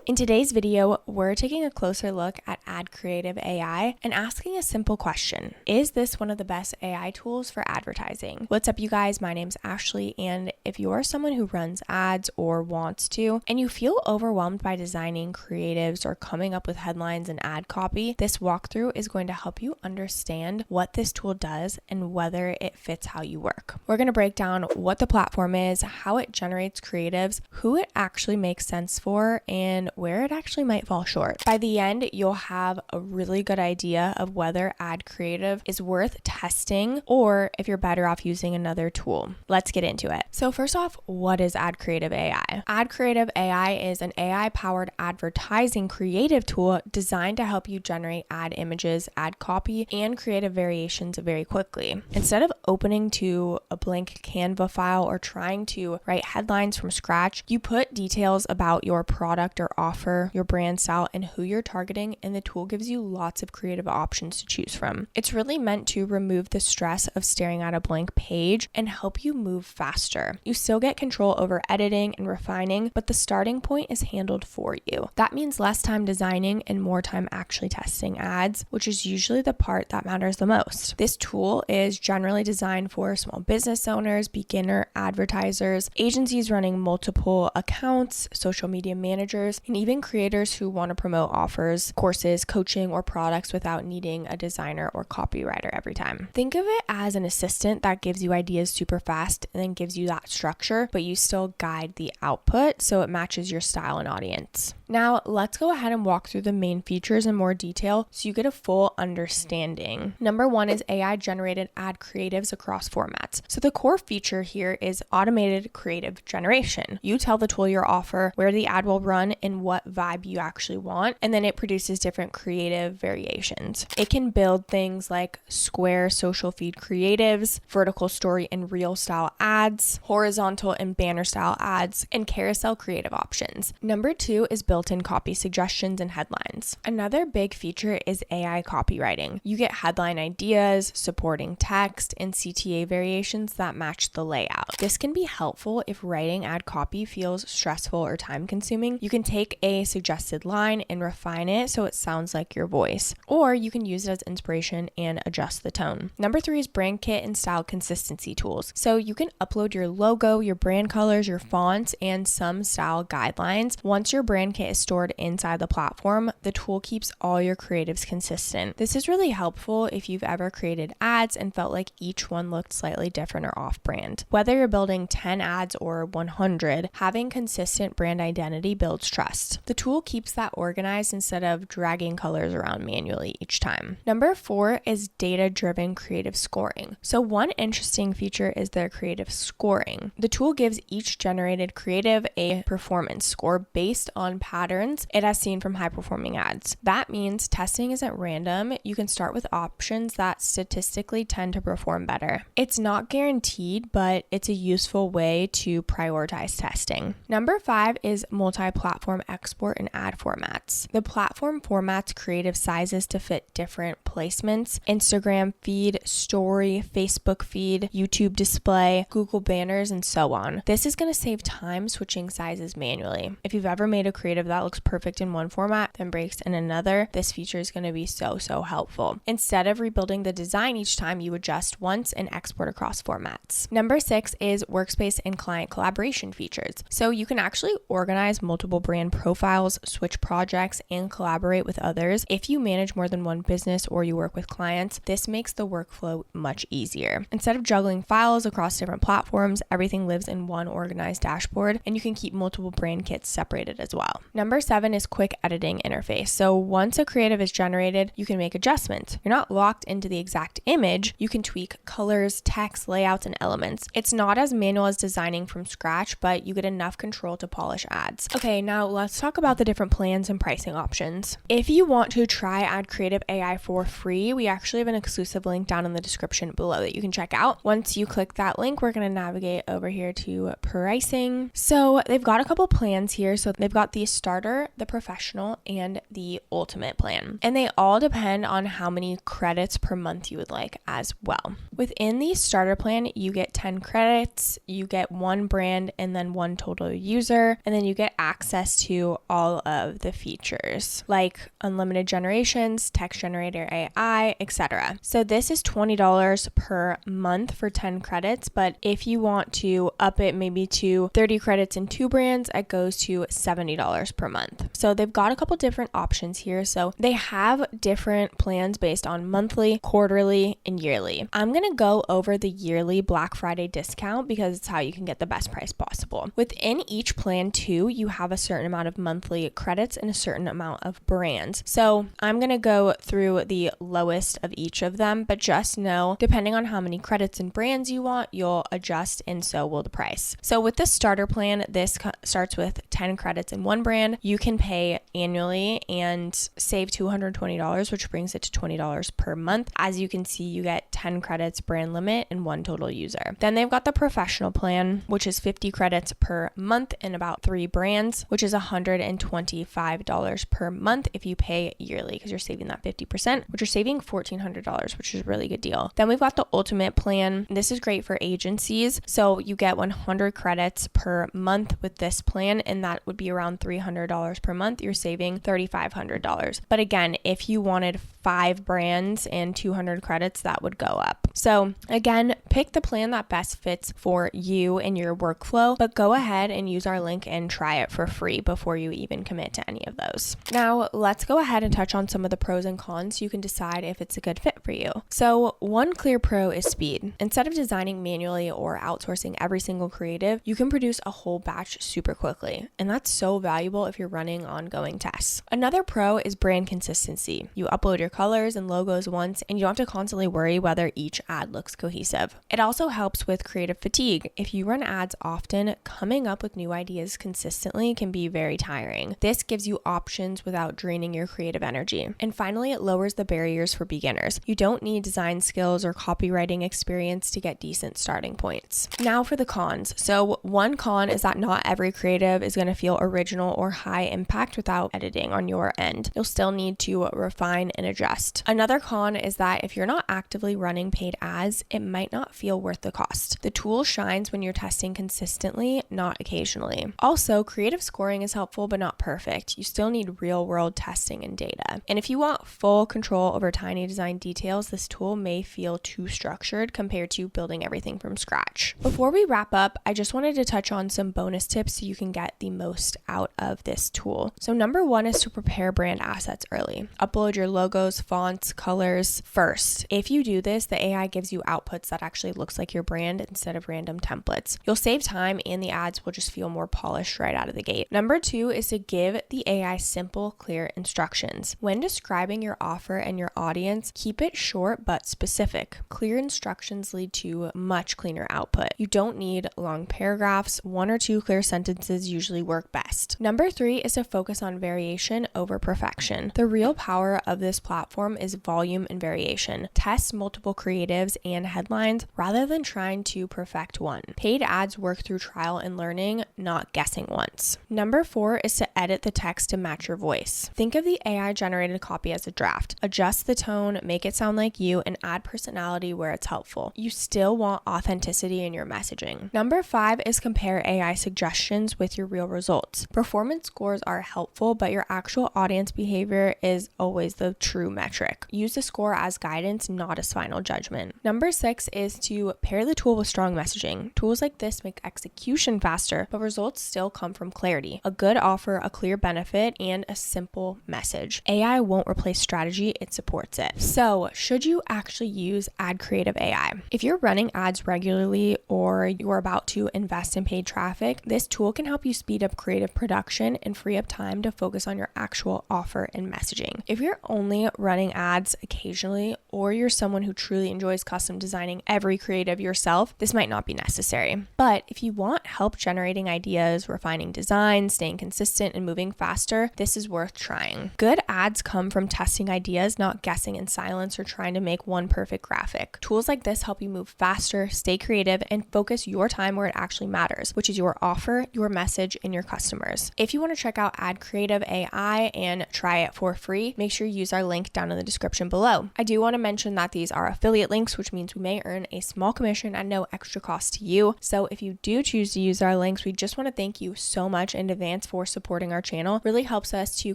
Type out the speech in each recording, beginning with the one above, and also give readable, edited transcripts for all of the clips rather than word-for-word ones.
In today's video, we're taking a closer look at AdCreative AI and asking a simple question. Is this one of the best AI tools for advertising? What's up, you guys? My name's Ashley, and if you're someone who runs ads or wants to, and you feel overwhelmed by designing creatives or coming up with headlines and ad copy, this walkthrough is going to help you understand what this tool does and whether it fits how you work. We're going to break down what the platform is, how it generates creatives, who it actually makes sense for, and where it actually might fall short. By the end, you'll have a really good idea of whether AdCreative is worth testing or if you're better off using another tool. Let's get into it. So first off, what is AdCreative AI? AdCreative AI is an AI-powered advertising creative tool designed to help you generate ad images, ad copy, and creative variations very quickly. Instead of opening to a blank Canva file or trying to write headlines from scratch, you put details about your product or offer, your brand style, and who you're targeting, and the tool gives you lots of creative options to choose from. It's really meant to remove the stress of staring at a blank page and help you move faster. You still get control over editing and refining, but the starting point is handled for you. That means less time designing and more time actually testing ads, which is usually the part that matters the most. This tool is generally designed for small business owners, beginner advertisers, agencies running multiple accounts, social media managers, and even creators who want to promote offers, courses, coaching, or products without needing a designer or copywriter every time. Think of it as an assistant that gives you ideas super fast and then gives you that structure, but you still guide the output so it matches your style and audience. Now, let's go ahead and walk through the main features in more detail so you get a full understanding. Number one is AI-generated ad creatives across formats. So the core feature here is automated creative generation. You tell the tool your offer where the ad will run and what vibe you actually want, and then it produces different creative variations. It can build things like square social feed creatives, vertical story and reel style ads, horizontal and banner style ads, and carousel creative options. Number two is built-in copy suggestions and headlines. Another big feature is AI copywriting. You get headline ideas, supporting text, and CTA variations that match the layout. This can be helpful if writing ad copy feels stressful or time-consuming. You can take a suggested line and refine it so it sounds like your voice, or you can use it as inspiration and adjust the tone. Number three is brand kit and style consistency tools. So you can upload your logo, your brand colors, your fonts, and some style guidelines. Once your brand kit is stored inside the platform, the tool keeps all your creatives consistent. This is really helpful if you've ever created ads and felt like each one looked slightly different or off-brand. Whether you're building 10 ads or 100, having consistent brand identity builds trust. The tool keeps that organized instead of dragging colors around manually each time. Number four is data-driven creative scoring. So one interesting feature is their creative scoring. The tool gives each generated creative a performance score based on patterns it has seen from high-performing ads. That means testing isn't random. You can start with options that statistically tend to perform better. It's not guaranteed, but it's a useful way to prioritize testing. Number five is multi-platform export and ad formats. The platform formats creative sizes to fit different placements: Instagram feed, story, Facebook feed, YouTube display, Google banners, and so on. This is going to save time switching sizes manually. If you've ever made a creative that looks perfect in one format, then breaks in another, this feature is going to be so helpful. Instead of rebuilding the design each time, you adjust once and export across formats. Number six is Workspace and client collaboration features. So you can actually organize multiple brand profiles, switch projects, and collaborate with others. If you manage more than one business or you work with clients, this makes the workflow much easier. Instead of juggling files across different platforms, everything lives in one organized dashboard, and you can keep multiple brand kits separated as well. Number seven is quick editing interface. So once a creative is generated, you can make adjustments. You're not locked into the exact image. You can tweak colors, text, layouts, and elements. It's not as manual as designing from scratch, but you get enough control to polish ads. Okay, now let's talk about the different plans and pricing options. If you want to try AdCreative AI for free, we actually have an exclusive link down in the description below that you can check out. Once you click that link, we're going to navigate over here to pricing. So they've got a couple plans here. So they've got the starter, the professional, and the ultimate plan. And they all depend on how many credits per month you would like as well. Within the starter plan, you get 10 credits, you get one brand and then one total user, and then you get access to to all of the features like unlimited generations, text generator AI, etc. So this is $20 per month for 10 credits, but if you want to up it maybe to 30 credits in 2 brands, it goes to $70 per month. So they've got a couple different options here. So they have different plans based on monthly, quarterly, and yearly. I'm going to go over the yearly Black Friday discount because it's how you can get the best price possible. Within each plan too, you have a certain amount of monthly credits and a certain amount of brands. So I'm going to go through the lowest of each of them, but just know, depending on how many credits and brands you want, you'll adjust and so will the price. So with the starter plan, this starts with 10 credits in one brand. You can pay annually and save $220, which brings it to $20 per month. As you can see, you get 10 credits brand limit and one total user. Then they've got the professional plan, which is 50 credits per month and about 3 brands, which is $125 per month if you pay yearly, because you're saving that 50%, which you're saving $1,400, which is a really good deal. Then we've got the ultimate plan. This is great for agencies. So you get 100 credits per month with this plan, and that would be around $300 per month. You're saving $3,500. But again, if you wanted 5 brands and 200 credits, that would go up. So again, pick the plan that best fits for you and your workflow, but go ahead and use our link and try it for free before you even commit to any of those. Now, let's go ahead and touch on some of the pros and cons so you can decide if it's a good fit for you. So one clear pro is speed. Instead of designing manually or outsourcing every single creative, you can produce a whole batch super quickly. And that's so valuable if you're running ongoing tests. Another pro is brand consistency. You upload your colors and logos once, and you don't have to constantly worry whether each ad looks cohesive. It also helps with creative fatigue. If you run ads often, coming up with new ideas consistently can be very tiring. This gives you options without draining your creative energy. And finally, it lowers the barriers for beginners. You don't need design skills or copywriting experience to get decent starting points. Now for the cons. So one con is that not every creative is going to feel original or high impact without editing on your end. You'll still need to refine and adjust. Another con is that if you're not actively running paid ads, it might not feel worth the cost. The tool shines when you're testing consistently, not occasionally. Also, creative scoring is helpful but not perfect. You still need real-world testing and data. And if you want full control over tiny design details, this tool may feel too structured compared to building everything from scratch. Before we wrap up, I just wanted to touch on some bonus tips so you can get the most out of this tool. So number 1 is to prepare brand assets early. Upload your logos, fonts, colors first. If you do this, the AI gives you outputs that actually looks like your brand instead of random templates. You'll save time and the ads will just feel more polished right out of the gate. Number 2 is to give the AI simple, clear instructions. When describing your offer and your audience, keep it short but specific. Clear instructions lead to much cleaner output. You don't need long paragraphs. 1 or 2 clear sentences usually work best. Number 3 is to focus on variation over perfection. The real power of this platform is volume and variation. Test multiple creatives and headlines rather than trying to perfect one. Paid ads work through trial and learning, not guessing once. Number 4 is to edit the text to match your voice. Think of the AI generated copy as a draft. Adjust the tone, make it sound like you, and add personality where it's helpful. You still want authenticity in your messaging. Number 5 is compare AI suggestions with your real results. Performance scores are helpful, but your actual audience behavior is always the true metric. Use the score as guidance, not as final judgment. Number 6 is to pair the tool with strong messaging. Tools like this make execution faster, but results still come from clarity. A good offer, a clear benefit, and a simple message. AI won't replace strategy, it supports it. So, should you actually use AdCreative AI? If you're running ads regularly or you're about to invest in paid traffic, this tool can help you speed up creative production and free up time to focus on your actual offer and messaging. If you're only running ads occasionally, or you're someone who truly enjoys custom designing every creative yourself, this might not be necessary. But if you want help generating ideas, refining designs, staying consistent, and moving faster, this is worth trying. Good ads come from testing ideas, not guessing in silence or trying to make one perfect graphic. Tools like this help you move faster, stay creative, and focus your time where it actually matters, which is your offer, your message, and your customers. If you want to check out AdCreative AI and try it for free, make sure you use our link down in the description below. I do want to mention that these are affiliate links, which means we may earn a small commission at no extra cost to you. So if you do choose to use our links, we just want to thank you so much in advance clients for supporting our channel really helps us to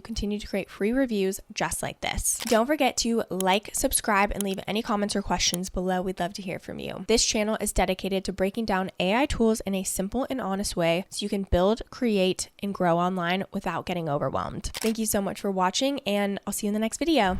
continue to create free reviews just like this. Don't forget to like, subscribe, and leave any comments or questions below. We'd love to hear from you. This channel is dedicated to breaking down AI tools in a simple and honest way so you can build, create, and grow online without getting overwhelmed. Thank you so much for watching, and I'll see you in the next video.